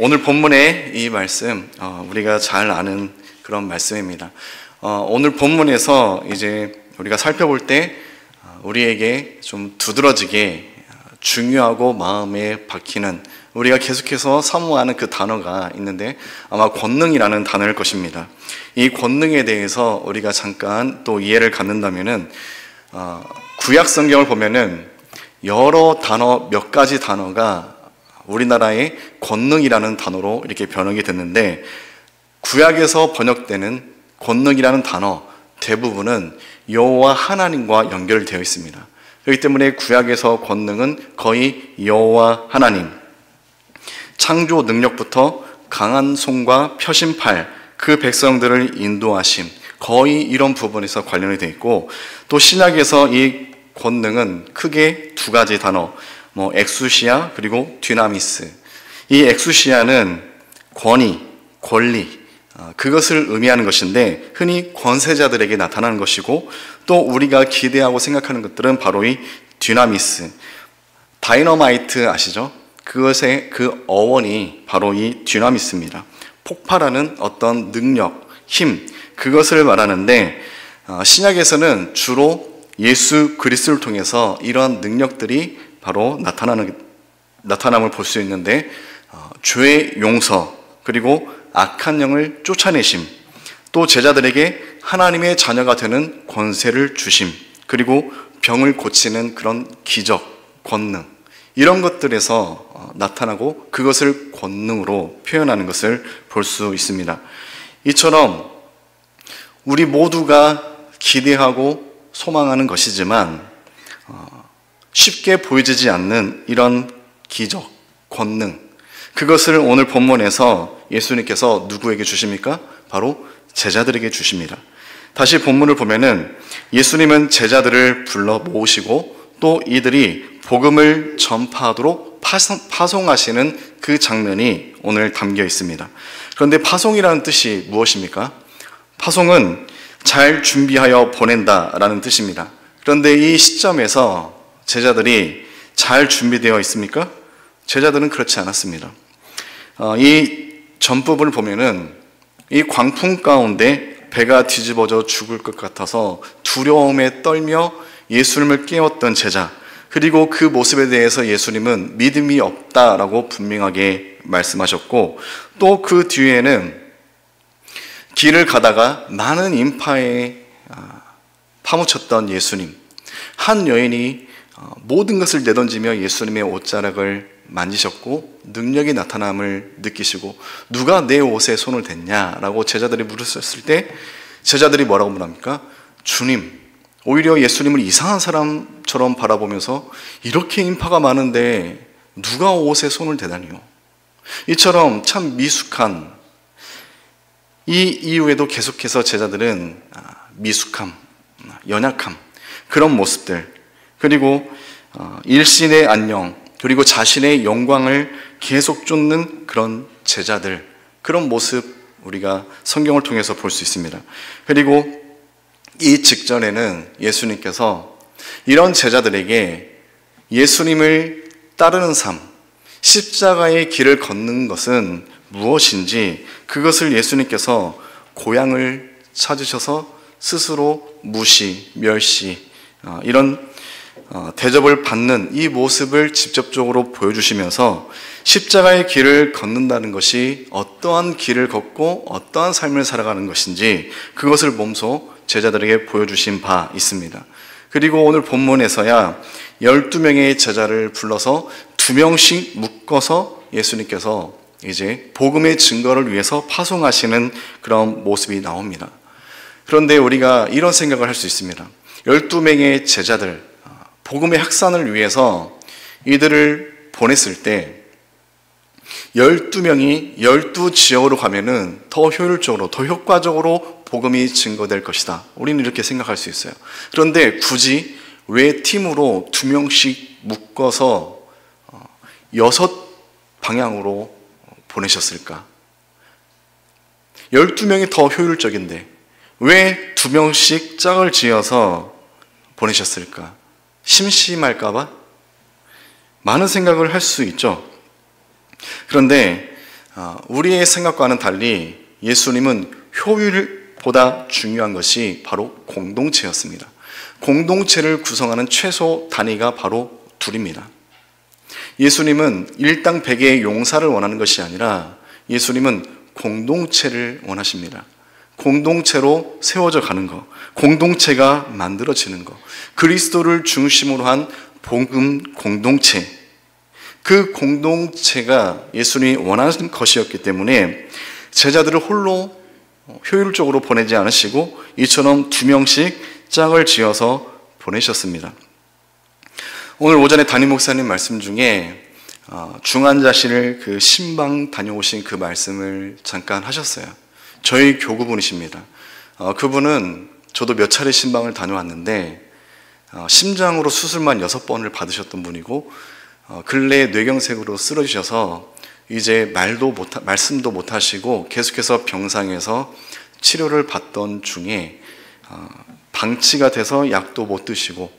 오늘 본문의 이 말씀, 우리가 잘 아는 그런 말씀입니다. 오늘 본문에서 이제 우리가 살펴볼 때 우리에게 좀 두드러지게 중요하고 마음에 박히는, 우리가 계속해서 사모하는 그 단어가 있는데 아마 권능이라는 단어일 것입니다. 이 권능에 대해서 우리가 잠깐 또 이해를 갖는다면은 구약 성경을 보면은 여러 단어, 몇 가지 단어가 우리나라의 권능이라는 단어로 이렇게 번역이 됐는데, 구약에서 번역되는 권능이라는 단어 대부분은 여호와 하나님과 연결되어 있습니다. 그렇기 때문에 구약에서 권능은 거의 여호와 하나님, 창조 능력부터 강한 손과 펴신 팔, 그 백성들을 인도하심, 거의 이런 부분에서 관련이 되어 있고, 또 신약에서 이 권능은 크게 두 가지 단어, 엑수시아 그리고 듀나미스. 이 엑수시아는 권위, 권리, 그것을 의미하는 것인데 흔히 권세자들에게 나타나는 것이고, 또 우리가 기대하고 생각하는 것들은 바로 이 듀나미스, 다이너마이트 아시죠? 그것의 그 어원이 바로 이 듀나미스입니다. 폭발하는 어떤 능력, 힘, 그것을 말하는데, 신약에서는 주로 예수 그리스도를 통해서 이러한 능력들이 바로 나타남을 볼 수 있는데, 죄의 용서, 그리고 악한 영을 쫓아내심, 또 제자들에게 하나님의 자녀가 되는 권세를 주심, 그리고 병을 고치는 그런 기적, 권능, 이런 것들에서 나타나고 그것을 권능으로 표현하는 것을 볼 수 있습니다. 이처럼 우리 모두가 기대하고 소망하는 것이지만 쉽게 보여지지 않는 이런 기적, 권능, 그것을 오늘 본문에서 예수님께서 누구에게 주십니까? 바로 제자들에게 주십니다. 다시 본문을 보면은 예수님은 제자들을 불러 모으시고 또 이들이 복음을 전파하도록 파송하시는 그 장면이 오늘 담겨 있습니다. 그런데 파송이라는 뜻이 무엇입니까? 파송은 잘 준비하여 보낸다라는 뜻입니다. 그런데 이 시점에서 제자들이 잘 준비되어 있습니까? 제자들은 그렇지 않았습니다. 이 전법을 보면은 이 광풍 가운데 배가 뒤집어져 죽을 것 같아서 두려움에 떨며 예수님을 깨웠던 제자, 그리고 그 모습에 대해서 예수님은 믿음이 없다라고 분명하게 말씀하셨고, 또 그 뒤에는 길을 가다가 많은 인파에 파묻혔던 예수님, 한 여인이 모든 것을 내던지며 예수님의 옷자락을 만지셨고 능력이 나타남을 느끼시고, 누가 내 옷에 손을 댔냐라고 제자들이 물었을 때 제자들이 뭐라고 물합니까? 주님. 오히려 예수님을 이상한 사람처럼 바라보면서 이렇게 인파가 많은데 누가 옷에 손을 대다니요? 이처럼 참 미숙한, 이 이후에도 계속해서 제자들은 미숙함, 연약함, 그런 모습들, 그리고 일신의 안녕, 그리고 자신의 영광을 계속 쫓는 그런 제자들, 그런 모습 우리가 성경을 통해서 볼 수 있습니다. 그리고 이 직전에는 예수님께서 이런 제자들에게 예수님을 따르는 삶, 십자가의 길을 걷는 것은 무엇인지, 그것을 예수님께서 고향을 찾으셔서 스스로 무시, 멸시, 이런 대접을 받는 이 모습을 직접적으로 보여주시면서 십자가의 길을 걷는다는 것이 어떠한 길을 걷고 어떠한 삶을 살아가는 것인지 그것을 몸소 제자들에게 보여주신 바 있습니다. 그리고 오늘 본문에서야 12명의 제자를 불러서 2명씩 묶어서 예수님께서 이제 복음의 증거를 위해서 파송하시는 그런 모습이 나옵니다. 그런데 우리가 이런 생각을 할 수 있습니다. 12명의 제자들, 복음의 확산을 위해서 이들을 보냈을 때 12명이 12지역으로 가면은 더 효율적으로, 더 효과적으로 복음이 증거될 것이다. 우리는 이렇게 생각할 수 있어요. 그런데 굳이 왜 팀으로 2명씩 묶어서 6방향으로 보내셨을까? 12명이 더 효율적인데 왜 2명씩 짝을 지어서 보내셨을까? 심심할까봐? 많은 생각을 할 수 있죠. 그런데 우리의 생각과는 달리 예수님은 효율보다 중요한 것이 바로 공동체였습니다. 공동체를 구성하는 최소 단위가 바로 둘입니다. 예수님은 일당 백의 용사를 원하는 것이 아니라 예수님은 공동체를 원하십니다. 공동체로 세워져 가는 것, 공동체가 만들어지는 것, 그리스도를 중심으로 한 복음 공동체, 그 공동체가 예수님이 원하는 것이었기 때문에 제자들을 홀로 효율적으로 보내지 않으시고 이처럼 2명씩 짝을 지어서 보내셨습니다. 오늘 오전에 담임 목사님 말씀 중에 중환자실 그 신방 다녀오신 그 말씀을 잠깐 하셨어요. 저희 교구분이십니다. 그분은 저도 몇 차례 신방을 다녀왔는데 심장으로 수술만 6번을 받으셨던 분이고 근래에 뇌경색으로 쓰러지셔서 이제 말씀도 못하시고 계속해서 병상에서 치료를 받던 중에 방치가 돼서 약도 못 드시고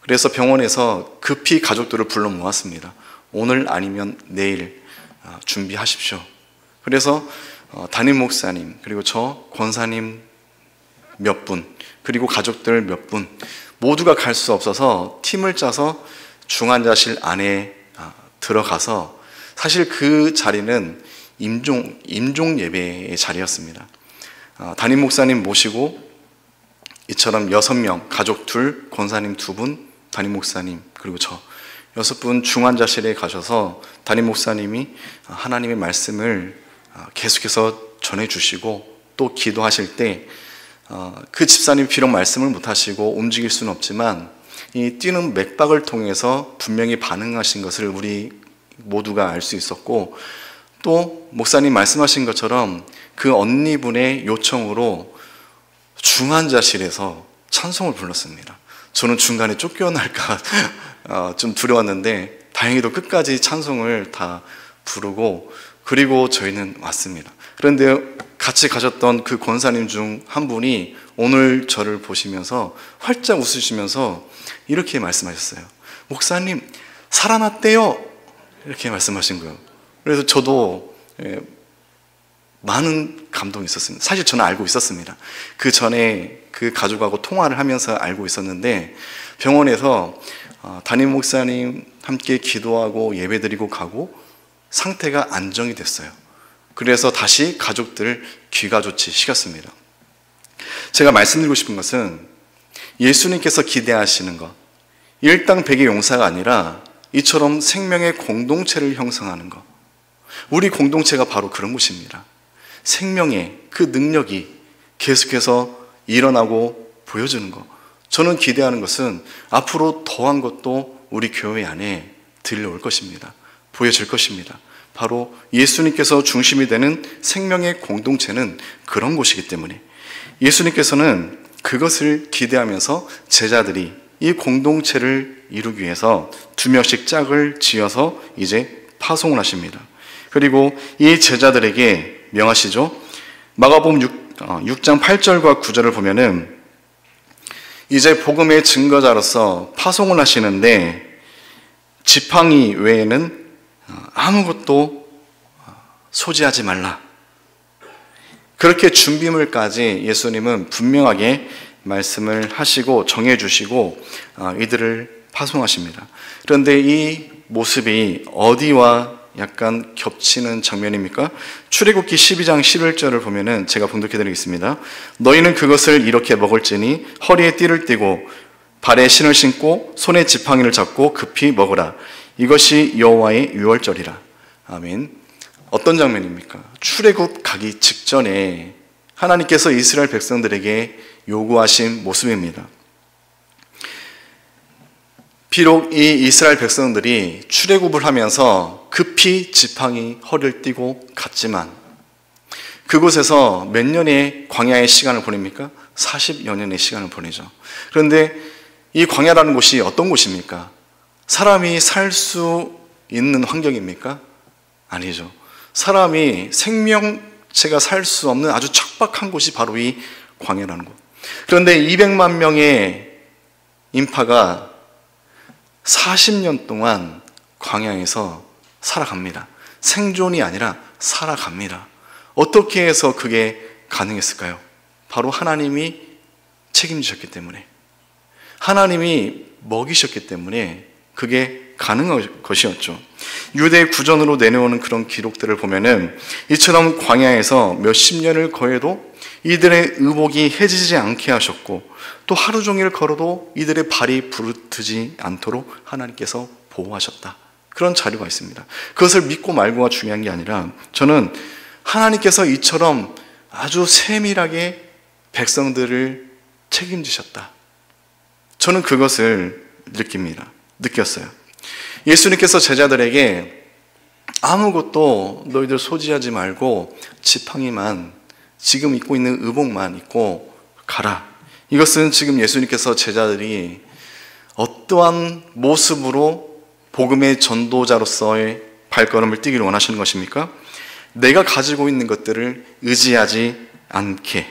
그래서 병원에서 급히 가족들을 불러 모았습니다. 오늘 아니면 내일 준비하십시오. 그래서 담임 목사님 그리고 저 권사님 몇 분 그리고 가족들 몇 분 모두가 갈 수 없어서 팀을 짜서 중환자실 안에 들어가서 사실 그 자리는 임종 예배의 자리였습니다. 담임 목사님 모시고 이처럼 6명, 가족 2, 권사님 2분, 담임 목사님 그리고 저 6분 중환자실에 가셔서 담임 목사님이 하나님의 말씀을 계속해서 전해주시고 또 기도하실 때 그 집사님 비록 말씀을 못하시고 움직일 수는 없지만 이 뛰는 맥박을 통해서 분명히 반응하신 것을 우리 모두가 알 수 있었고 또 목사님 말씀하신 것처럼 그 언니분의 요청으로 중환자실에서 찬송을 불렀습니다. 저는 중간에 쫓겨날까 좀 두려웠는데 다행히도 끝까지 찬송을 다 부르고 그리고 저희는 왔습니다. 그런데 같이 가셨던 그 권사님 중 한 분이 오늘 저를 보시면서 활짝 웃으시면서 이렇게 말씀하셨어요. 목사님 살아났대요. 이렇게 말씀하신 거예요. 그래서 저도 많은 감동이 있었습니다. 사실 저는 알고 있었습니다. 그 전에 그 가족하고 통화를 하면서 알고 있었는데 병원에서 담임 목사님 함께 기도하고 예배드리고 가고 상태가 안정이 됐어요. 그래서 다시 가족들 귀가조치 시켰습니다. 제가 말씀드리고 싶은 것은 예수님께서 기대하시는 것, 일당 백의 용사가 아니라 이처럼 생명의 공동체를 형성하는 것, 우리 공동체가 바로 그런 곳입니다. 생명의 그 능력이 계속해서 일어나고 보여주는 것. 저는 기대하는 것은 앞으로 더한 것도 우리 교회 안에 들려올 것입니다. 보여질 것입니다. 바로 예수님께서 중심이 되는 생명의 공동체는 그런 곳이기 때문에 예수님께서는 그것을 기대하면서 제자들이 이 공동체를 이루기 위해서 2명씩 짝을 지어서 이제 파송을 하십니다. 그리고 이 제자들에게 명하시죠. 마가복음 6장 8절과 9절을 보면은 이제 복음의 증거자로서 파송을 하시는데 지팡이 외에는 아무것도 소지하지 말라. 그렇게 준비물까지 예수님은 분명하게 말씀을 하시고 정해주시고 이들을 파송하십니다. 그런데 이 모습이 어디와 약간 겹치는 장면입니까? 출애굽기 12장 11절을 보면은 제가 봉독해드리겠습니다. 너희는 그것을 이렇게 먹을지니 허리에 띠를 띠고 발에 신을 신고 손에 지팡이를 잡고 급히 먹으라. 이것이 여호와의 유월절이라. 아멘. 어떤 장면입니까? 출애굽 가기 직전에 하나님께서 이스라엘 백성들에게 요구하신 모습입니다. 비록 이 이스라엘 백성들이 출애굽을 하면서 급히 지팡이 허리를 띠고 갔지만 그곳에서 몇 년의 광야의 시간을 보냅니까? 40여 년의 시간을 보내죠. 그런데 이 광야라는 곳이 어떤 곳입니까? 사람이 살 수 있는 환경입니까? 아니죠. 사람이 생명체가 살 수 없는 아주 척박한 곳이 바로 이 광야라는 곳. 그런데 200만 명의 인파가 40년 동안 광야에서 살아갑니다. 생존이 아니라 살아갑니다. 어떻게 해서 그게 가능했을까요? 바로 하나님이 책임지셨기 때문에, 하나님이 먹이셨기 때문에 그게 가능한 것이었죠. 유대 구전으로 내려오는 그런 기록들을 보면은 이처럼 광야에서 몇십 년을 거해도 이들의 의복이 해지지 않게 하셨고, 또 하루 종일 걸어도 이들의 발이 부르트지 않도록 하나님께서 보호하셨다. 그런 자료가 있습니다. 그것을 믿고 말고가 중요한 게 아니라, 저는 하나님께서 이처럼 아주 세밀하게 백성들을 책임지셨다, 저는 그것을 느꼈어요. 예수님께서 제자들에게 아무것도 너희들 소지하지 말고 지팡이만, 지금 입고 있는 의복만 입고 가라. 이것은 지금 예수님께서 제자들이 어떠한 모습으로 복음의 전도자로서의 발걸음을 뛰기를 원하시는 것입니까? 내가 가지고 있는 것들을 의지하지 않게,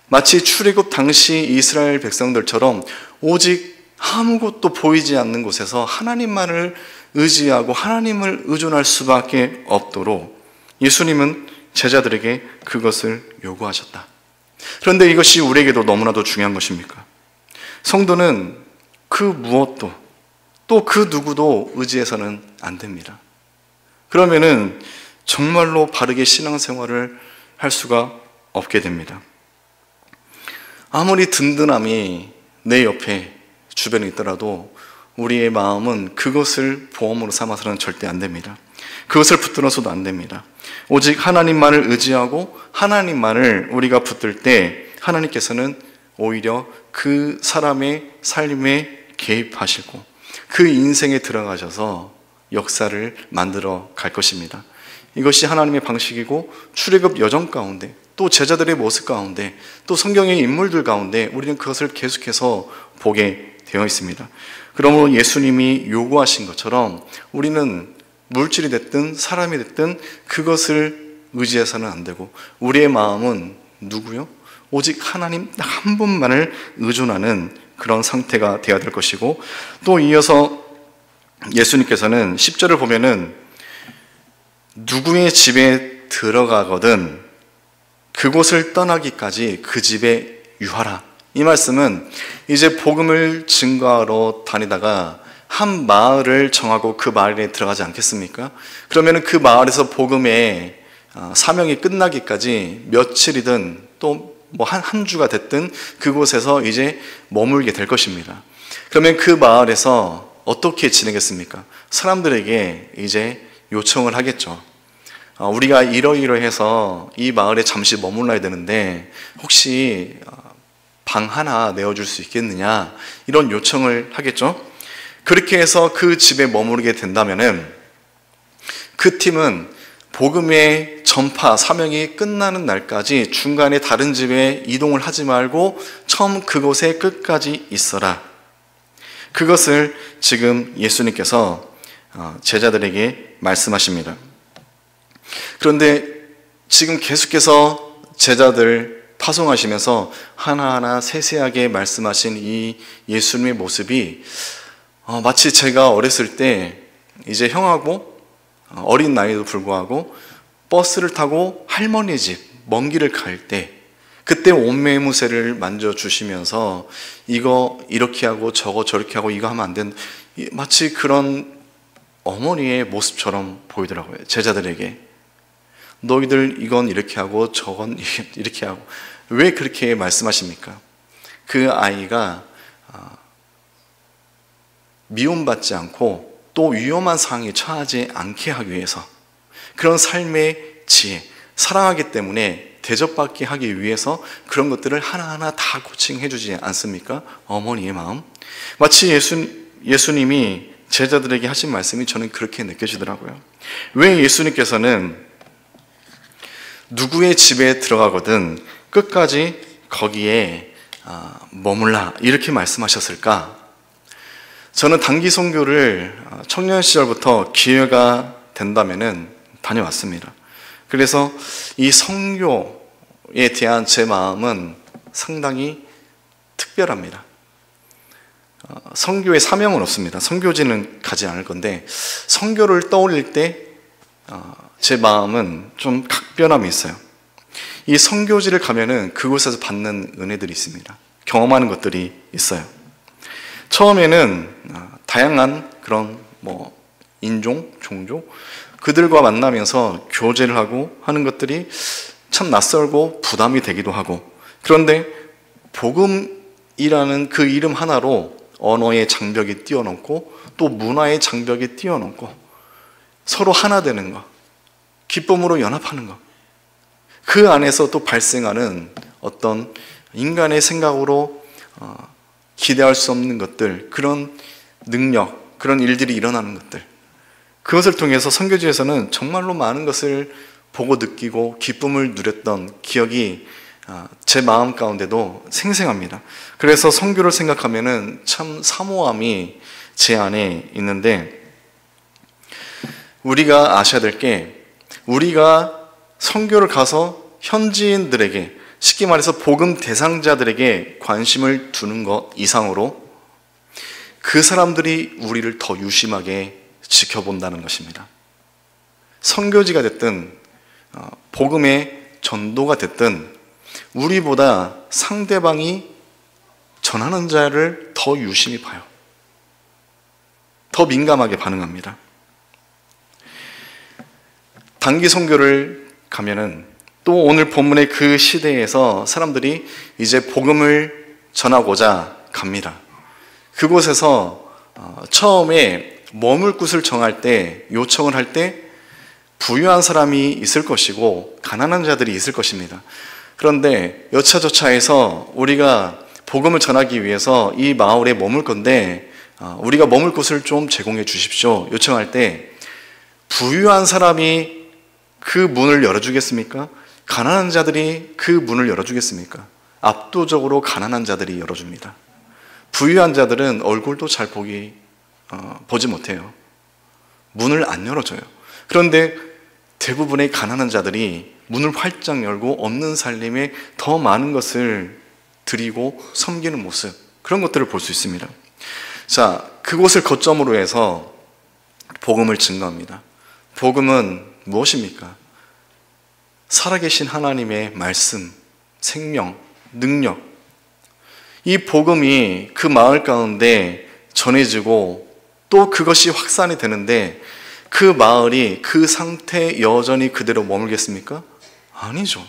마치 출애굽 당시 이스라엘 백성들처럼 오직 아무것도 보이지 않는 곳에서 하나님만을 의지하고 하나님을 의존할 수밖에 없도록 예수님은 제자들에게 그것을 요구하셨다. 그런데 이것이 우리에게도 너무나도 중요한 것입니까? 성도는 그 무엇도, 또 그 누구도 의지해서는 안 됩니다. 그러면은 정말로 바르게 신앙생활을 할 수가 없게 됩니다. 아무리 든든함이 내 옆에 주변에 있더라도 우리의 마음은 그것을 보험으로 삼아서는 절대 안 됩니다. 그것을 붙들어서도 안 됩니다. 오직 하나님만을 의지하고 하나님만을 우리가 붙들 때 하나님께서는 오히려 그 사람의 삶에 개입하시고 그 인생에 들어가셔서 역사를 만들어 갈 것입니다. 이것이 하나님의 방식이고, 출애굽 여정 가운데, 또 제자들의 모습 가운데, 또 성경의 인물들 가운데 우리는 그것을 계속해서 보게 되어 있습니다. 그러므로 예수님이 요구하신 것처럼 우리는 물질이 됐든 사람이 됐든 그것을 의지해서는 안 되고, 우리의 마음은 누구요? 오직 하나님 딱 한 분만을 의존하는 그런 상태가 되어야 될 것이고, 또 이어서 예수님께서는 10절을 보면은 누구의 집에 들어가거든 그곳을 떠나기까지 그 집에 유하라. 이 말씀은 이제 복음을 증거하러 다니다가 한 마을을 정하고 그 마을에 들어가지 않겠습니까? 그러면 그 마을에서 복음의 사명이 끝나기까지 며칠이든 또 한 주가 됐든 그곳에서 이제 머물게 될 것입니다. 그러면 그 마을에서 어떻게 지내겠습니까? 사람들에게 이제 요청을 하겠죠. 우리가 이러이러해서 이 마을에 잠시 머물러야 되는데 혹시 방 하나 내어줄 수 있겠느냐, 이런 요청을 하겠죠. 그렇게 해서 그 집에 머무르게 된다면은 그 팀은 복음의 전파 사명이 끝나는 날까지 중간에 다른 집에 이동을 하지 말고 처음 그곳에 끝까지 있어라. 그것을 지금 예수님께서 제자들에게 말씀하십니다. 그런데 지금 계속해서 제자들 파송하시면서 하나하나 세세하게 말씀하신 이 예수님의 모습이 마치 제가 어렸을 때 이제 형하고 어린 나이에도 불구하고 버스를 타고 할머니 집 먼 길을 갈 때 그때 옷매무새를 만져주시면서 이거 이렇게 하고 저거 저렇게 하고 이거 하면 안 된다, 마치 그런 어머니의 모습처럼 보이더라고요. 제자들에게 너희들 이건 이렇게 하고 저건 이렇게 하고. 왜 그렇게 말씀하십니까? 그 아이가 미움받지 않고 또 위험한 상황에 처하지 않게 하기 위해서, 그런 삶의 지혜, 사랑하기 때문에 대접받게 하기 위해서 그런 것들을 하나하나 다 코칭해 주지 않습니까? 어머니의 마음. 마치 예수님이 제자들에게 하신 말씀이 저는 그렇게 느껴지더라고요. 왜 예수님께서는 누구의 집에 들어가거든 끝까지 거기에 머물라 이렇게 말씀하셨을까? 저는 단기 선교를 청년 시절부터 기회가 된다면은 다녀왔습니다. 그래서 이 선교에 대한 제 마음은 상당히 특별합니다. 선교의 사명은 없습니다. 선교지는 가지 않을 건데 선교를 떠올릴 때 제 마음은 좀 각변함이 있어요. 이 선교지를 가면은 그곳에서 받는 은혜들이 있습니다. 경험하는 것들이 있어요. 처음에는 다양한 그런 인종, 종족 그들과 만나면서 교제를 하고 하는 것들이 참 낯설고 부담이 되기도 하고, 그런데 복음이라는 그 이름 하나로 언어의 장벽이 뛰어넘고 또 문화의 장벽이 뛰어넘고 서로 하나 되는 것, 기쁨으로 연합하는 것, 그 안에서 또 발생하는 어떤 인간의 생각으로 기대할 수 없는 것들, 그런 능력, 그런 일들이 일어나는 것들, 그것을 통해서 선교지에서는 정말로 많은 것을 보고 느끼고 기쁨을 누렸던 기억이 제 마음 가운데도 생생합니다. 그래서 선교를 생각하면은 참 사모함이 제 안에 있는데, 우리가 아셔야 될 게, 우리가 선교를 가서 현지인들에게, 쉽게 말해서 복음 대상자들에게 관심을 두는 것 이상으로 그 사람들이 우리를 더 유심하게 지켜본다는 것입니다. 선교지가 됐든 복음의 전도가 됐든 우리보다 상대방이 전하는 자를 더 유심히 봐요. 더 민감하게 반응합니다. 단기 선교를 가면은 또 오늘 본문의 그 시대에서 사람들이 이제 복음을 전하고자 갑니다. 그곳에서 처음에 머물 곳을 정할 때, 요청을 할 때 부유한 사람이 있을 것이고 가난한 자들이 있을 것입니다. 그런데 여차저차해서 우리가 복음을 전하기 위해서 이 마을에 머물 건데 우리가 머물 곳을 좀 제공해 주십시오 요청할 때, 부유한 사람이 그 문을 열어주겠습니까? 가난한 자들이 그 문을 열어주겠습니까? 압도적으로 가난한 자들이 열어줍니다. 부유한 자들은 얼굴도 잘 보지 못해요. 문을 안 열어줘요. 그런데 대부분의 가난한 자들이 문을 활짝 열고 없는 살림에 더 많은 것을 드리고 섬기는 모습, 그런 것들을 볼 수 있습니다. 자, 그곳을 거점으로 해서 복음을 증거합니다. 복음은 무엇입니까? 살아계신 하나님의 말씀, 생명, 능력, 이 복음이 그 마을 가운데 전해지고 또 그것이 확산이 되는데 그 마을이 그 상태에 여전히 그대로 머물겠습니까? 아니죠.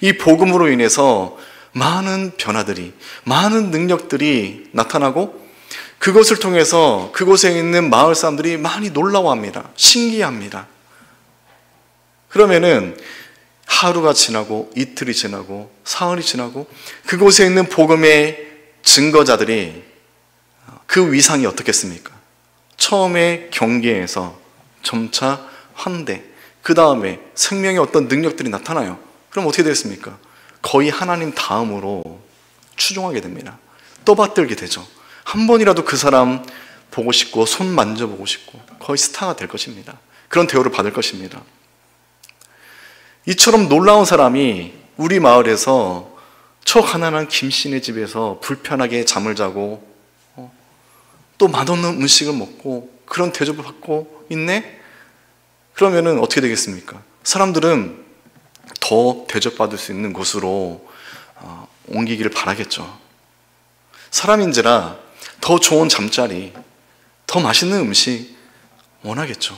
이 복음으로 인해서 많은 변화들이, 많은 능력들이 나타나고 그것을 통해서 그곳에 있는 마을 사람들이 많이 놀라워합니다. 신기합니다. 그러면은 하루가 지나고 이틀이 지나고 사흘이 지나고 그곳에 있는 복음의 증거자들이 그 위상이 어떻겠습니까? 처음에 경계에서 점차 환대, 그 다음에 생명의 어떤 능력들이 나타나요. 그럼 어떻게 되겠습니까? 거의 하나님 다음으로 추종하게 됩니다. 떠받들게 되죠. 한 번이라도 그 사람 보고 싶고 손 만져보고 싶고 거의 스타가 될 것입니다. 그런 대우를 받을 것입니다. 이처럼 놀라운 사람이 우리 마을에서 저 가난한 김씨네 집에서 불편하게 잠을 자고 또 맛없는 음식을 먹고 그런 대접을 받고 있네? 그러면은 어떻게 되겠습니까? 사람들은 더 대접받을 수 있는 곳으로 옮기기를 바라겠죠. 사람인지라 더 좋은 잠자리, 더 맛있는 음식 원하겠죠.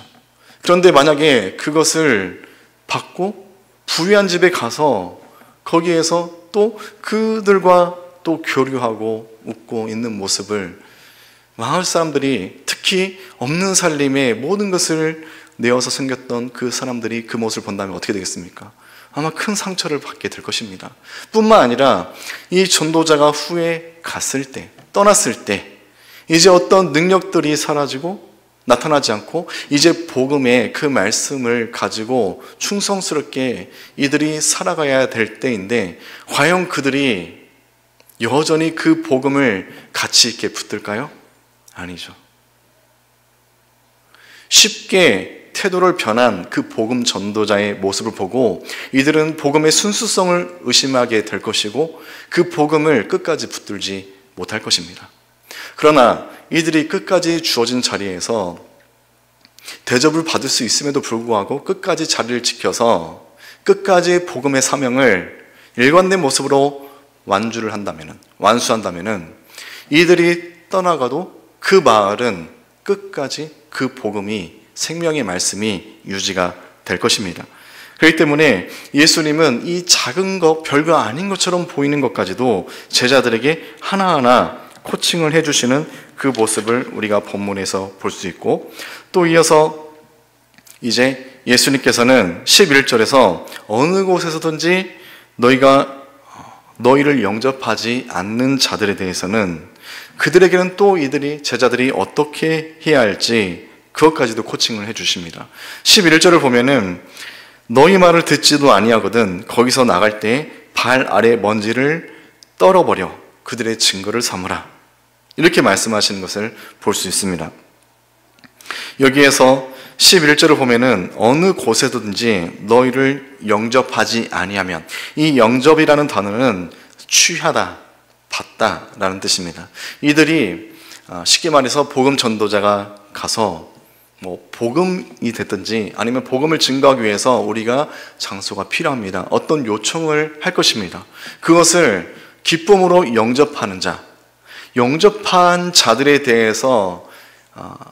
그런데 만약에 그것을 받고 부유한 집에 가서 거기에서 또 그들과 또 교류하고 웃고 있는 모습을 마을 사람들이, 특히 없는 살림에 모든 것을 내어서 섬겼던 그 사람들이 그 모습을 본다면 어떻게 되겠습니까? 아마 큰 상처를 받게 될 것입니다. 뿐만 아니라 이 전도자가 후에 갔을 때, 떠났을 때 이제 어떤 능력들이 사라지고 나타나지 않고 이제 복음의 그 말씀을 가지고 충성스럽게 이들이 살아가야 될 때인데, 과연 그들이 여전히 그 복음을 가치 있게 붙들까요? 아니죠. 쉽게 태도를 변한 그 복음 전도자의 모습을 보고 이들은 복음의 순수성을 의심하게 될 것이고 그 복음을 끝까지 붙들지 못할 것입니다. 그러나 이들이 끝까지 주어진 자리에서 대접을 받을 수 있음에도 불구하고 끝까지 자리를 지켜서 끝까지 복음의 사명을 일관된 모습으로 완수한다면은 이들이 떠나가도 그 마을은 끝까지 그 복음이, 생명의 말씀이 유지가 될 것입니다. 그렇기 때문에 예수님은 이 작은 것, 별거 아닌 것처럼 보이는 것까지도 제자들에게 하나하나 코칭을 해주시는 그 모습을 우리가 본문에서 볼 수 있고, 또 이어서 이제 예수님께서는 11절에서 어느 곳에서든지 너희를 영접하지 않는 자들에 대해서는 그들에게는 또 제자들이 어떻게 해야 할지 그것까지도 코칭을 해주십니다. 11절을 보면은 너희 말을 듣지도 아니하거든 거기서 나갈 때 발 아래 먼지를 떨어버려 그들의 증거를 삼으라. 이렇게 말씀하시는 것을 볼 수 있습니다. 여기에서 11절을 보면은 어느 곳에든지 너희를 영접하지 아니하면, 이 영접이라는 단어는 취하다, 받다라는 뜻입니다. 이들이 쉽게 말해서 복음 전도자가 가서 복음이 됐든지 아니면 복음을 증거하기 위해서 우리가 장소가 필요합니다. 어떤 요청을 할 것입니다. 그것을 기쁨으로 영접하는 자, 영접한 자들에 대해서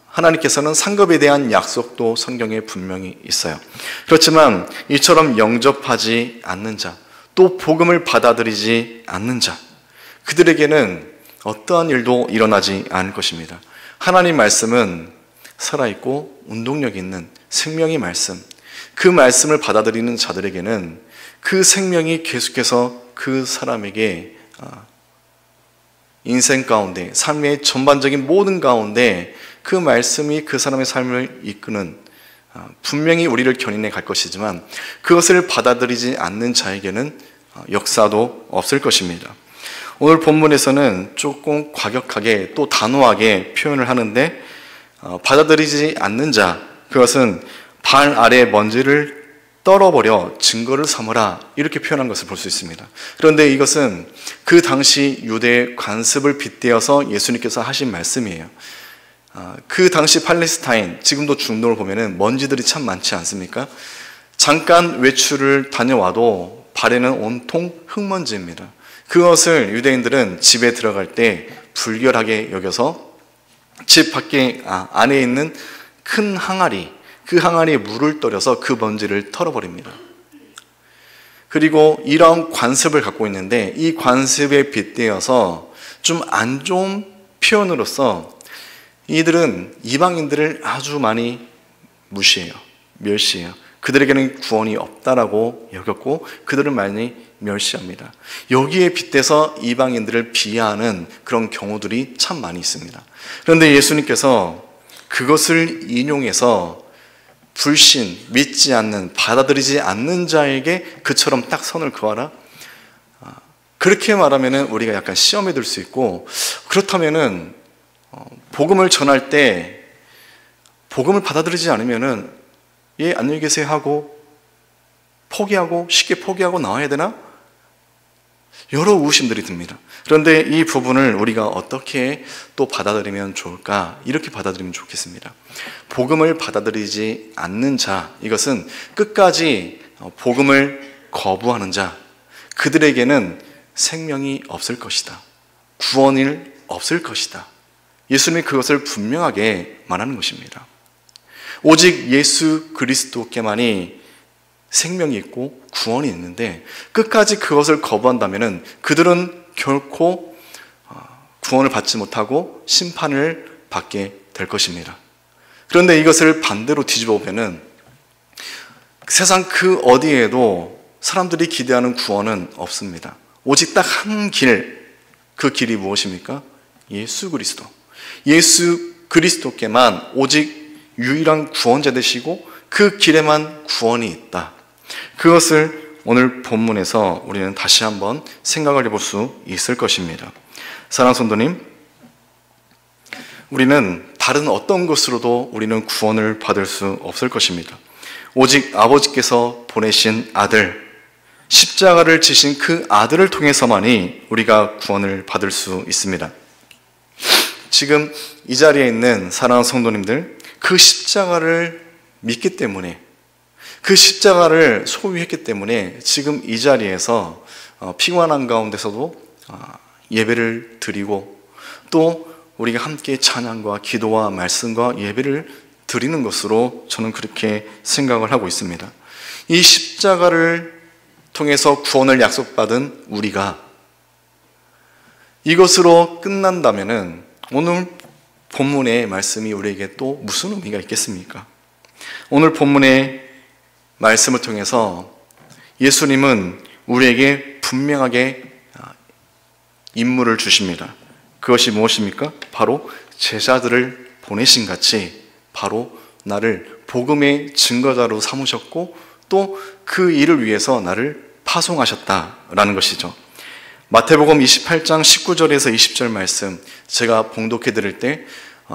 하나님께서는 상급에 대한 약속도 성경에 분명히 있어요. 그렇지만 이처럼 영접하지 않는 자, 또 복음을 받아들이지 않는 자, 그들에게는 어떠한 일도 일어나지 않을 것입니다. 하나님 말씀은 살아있고 운동력 있는 생명의 말씀, 그 말씀을 받아들이는 자들에게는 그 생명이 계속해서 그 사람에게 인생 가운데, 삶의 전반적인 모든 가운데 그 말씀이 그 사람의 삶을 이끄는, 분명히 우리를 견인해 갈 것이지만 그것을 받아들이지 않는 자에게는 역사도 없을 것입니다. 오늘 본문에서는 조금 과격하게 또 단호하게 표현을 하는데, 받아들이지 않는 자, 그것은 발 아래 먼지를 떨어버려 증거를 삼으라, 이렇게 표현한 것을 볼 수 있습니다. 그런데 이것은 그 당시 유대의 관습을 빗대어서 예수님께서 하신 말씀이에요. 그 당시 팔레스타인, 지금도 중동을 보면은 먼지들이 참 많지 않습니까? 잠깐 외출을 다녀와도 발에는 온통 흙먼지입니다. 그것을 유대인들은 집에 들어갈 때 불결하게 여겨서 집 밖에 안에 있는 큰 항아리, 그 항아리에 물을 떨여서 그 먼지를 털어버립니다. 그리고 이런 관습을 갖고 있는데, 이 관습에 빗대어서 좀 안 좋은 표현으로서 이들은 이방인들을 아주 많이 무시해요. 멸시해요. 그들에게는 구원이 없다라고 여겼고 그들을 많이 멸시합니다. 여기에 빗대서 이방인들을 비하하는 그런 경우들이 참 많이 있습니다. 그런데 예수님께서 그것을 인용해서 불신, 믿지 않는, 받아들이지 않는 자에게 그처럼 딱 선을 그어라? 그렇게 말하면 우리가 약간 시험에 들 수 있고, 그렇다면 복음을 전할 때 복음을 받아들이지 않으면 예, 안녕히 계세요 하고 포기하고, 쉽게 포기하고 나와야 되나? 여러 의구심들이 듭니다. 그런데 이 부분을 우리가 어떻게 또 받아들이면 좋을까? 이렇게 받아들이면 좋겠습니다. 복음을 받아들이지 않는 자, 이것은 끝까지 복음을 거부하는 자, 그들에게는 생명이 없을 것이다. 구원이 없을 것이다. 예수님이 그것을 분명하게 말하는 것입니다. 오직 예수 그리스도께만이 생명이 있고 구원이 있는데 끝까지 그것을 거부한다면 그들은 결코 구원을 받지 못하고 심판을 받게 될 것입니다. 그런데 이것을 반대로 뒤집어 보면은 세상 그 어디에도 사람들이 기대하는 구원은 없습니다. 오직 딱 한 길, 그 길이 무엇입니까? 예수 그리스도. 예수 그리스도께만 오직 유일한 구원자 되시고 그 길에만 구원이 있다. 그것을 오늘 본문에서 우리는 다시 한번 생각을 해볼 수 있을 것입니다. 사랑하는 성도님, 우리는 다른 어떤 것으로도 우리는 구원을 받을 수 없을 것입니다. 오직 아버지께서 보내신 아들, 십자가를 지신 그 아들을 통해서만이 우리가 구원을 받을 수 있습니다. 지금 이 자리에 있는 사랑하는 성도님들, 그 십자가를 믿기 때문에, 그 십자가를 소유했기 때문에 지금 이 자리에서 피곤한 가운데서도 예배를 드리고, 또 우리가 함께 찬양과 기도와 말씀과 예배를 드리는 것으로 저는 그렇게 생각을 하고 있습니다. 이 십자가를 통해서 구원을 약속받은 우리가 이것으로 끝난다면은 오늘 본문의 말씀이 우리에게 또 무슨 의미가 있겠습니까? 오늘 본문의 말씀을 통해서 예수님은 우리에게 분명하게 임무를 주십니다. 그것이 무엇입니까? 바로 제자들을 보내신 같이 바로 나를 복음의 증거자로 삼으셨고, 또 그 일을 위해서 나를 파송하셨다라는 것이죠. 마태복음 28장 19절에서 20절 말씀 제가 봉독해 드릴 때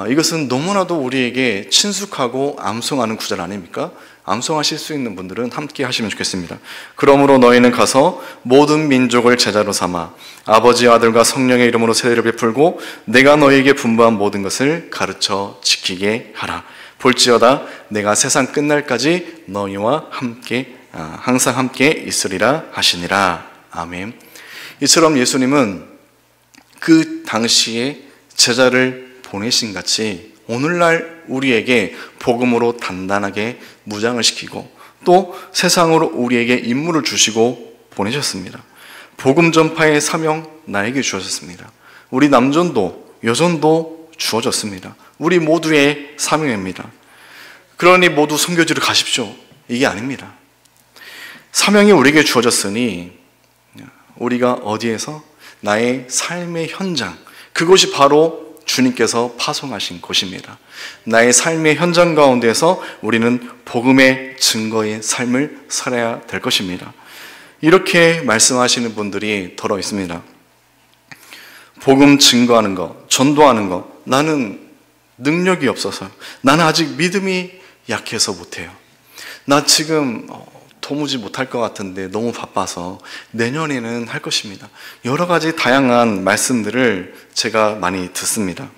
이것은 너무나도 우리에게 친숙하고 암송하는 구절 아닙니까? 암송하실 수 있는 분들은 함께 하시면 좋겠습니다. 그러므로 너희는 가서 모든 민족을 제자로 삼아 아버지, 아들과 성령의 이름으로 세례를 베풀고 내가 너희에게 분부한 모든 것을 가르쳐 지키게 하라. 볼지어다 내가 세상 끝날까지 너희와 함께 항상 함께 있으리라 하시니라. 아멘. 이처럼 예수님은 그 당시에 제자를 보내신 같이 오늘날 우리에게 복음으로 단단하게 무장을 시키고, 또 세상으로 우리에게 임무를 주시고 보내셨습니다. 복음 전파의 사명 나에게 주어졌습니다. 우리 남전도 여전도 주어졌습니다. 우리 모두의 사명입니다. 그러니 모두 선교지로 가십시오, 이게 아닙니다. 사명이 우리에게 주어졌으니 우리가 어디에서 나의 삶의 현장, 그것이 바로 주님께서 파송하신 곳입니다. 나의 삶의 현장 가운데서 우리는 복음의 증거의 삶을 살아야 될 것입니다. 이렇게 말씀하시는 분들이 더러 있습니다. 복음 증거하는 것, 전도하는 것, 나는 능력이 없어서, 나는 아직 믿음이 약해서 못해요. 나 지금 도무지 못할 것 같은데 너무 바빠서 내년에는 할 것입니다. 여러 가지 다양한 말씀들을 제가 많이 듣습니다.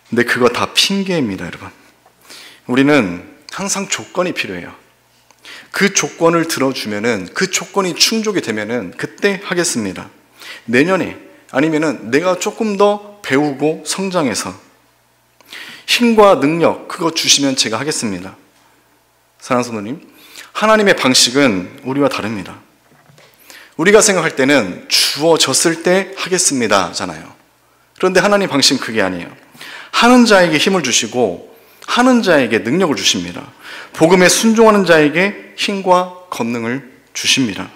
근데 그거 다 핑계입니다, 여러분. 우리는 항상 조건이 필요해요. 그 조건을 들어주면은, 그 조건이 충족이 되면은 그때 하겠습니다. 내년에, 아니면은 내가 조금 더 배우고 성장해서 힘과 능력 그거 주시면 제가 하겠습니다. 사랑하는 성도님, 하나님의 방식은 우리와 다릅니다. 우리가 생각할 때는 주어졌을 때 하겠습니다잖아요. 그런데 하나님 방식은 그게 아니에요. 하는 자에게 힘을 주시고 하는 자에게 능력을 주십니다. 복음에 순종하는 자에게 힘과 권능을 주십니다.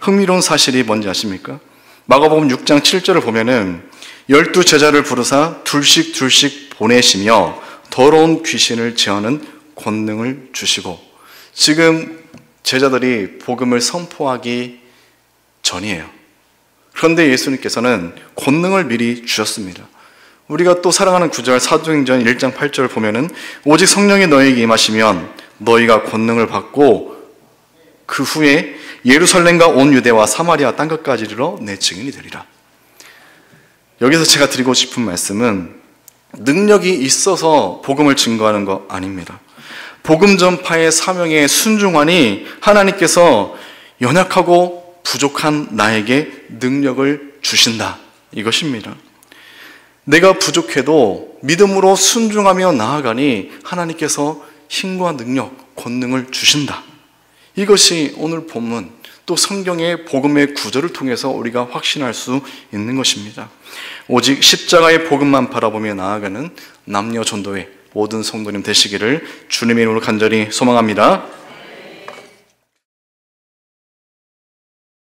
흥미로운 사실이 뭔지 아십니까? 마가복음 6장 7절을 보면은 12 제자를 부르사 둘씩 보내시며 더러운 귀신을 제하는 권능을 주시고, 지금 제자들이 복음을 선포하기 전이에요. 그런데 예수님께서는 권능을 미리 주셨습니다. 우리가 또 사랑하는 구절 사도행전 1장 8절을 보면은 오직 성령이 너희에게 임하시면 너희가 권능을 받고 그 후에 예루살렘과 온 유대와 사마리아 땅끝까지 이르러 내 증인이 되리라. 여기서 제가 드리고 싶은 말씀은 능력이 있어서 복음을 증거하는 거 아닙니다. 복음 전파의 사명에 순종하니 하나님께서 연약하고 부족한 나에게 능력을 주신다, 이것입니다. 내가 부족해도 믿음으로 순종하며 나아가니 하나님께서 힘과 능력, 권능을 주신다. 이것이 오늘 본문, 또 성경의 복음의 구절을 통해서 우리가 확신할 수 있는 것입니다. 오직 십자가의 복음만 바라보며 나아가는 남녀 전도회 모든 성도님 되시기를 주님의 이름으로 간절히 소망합니다.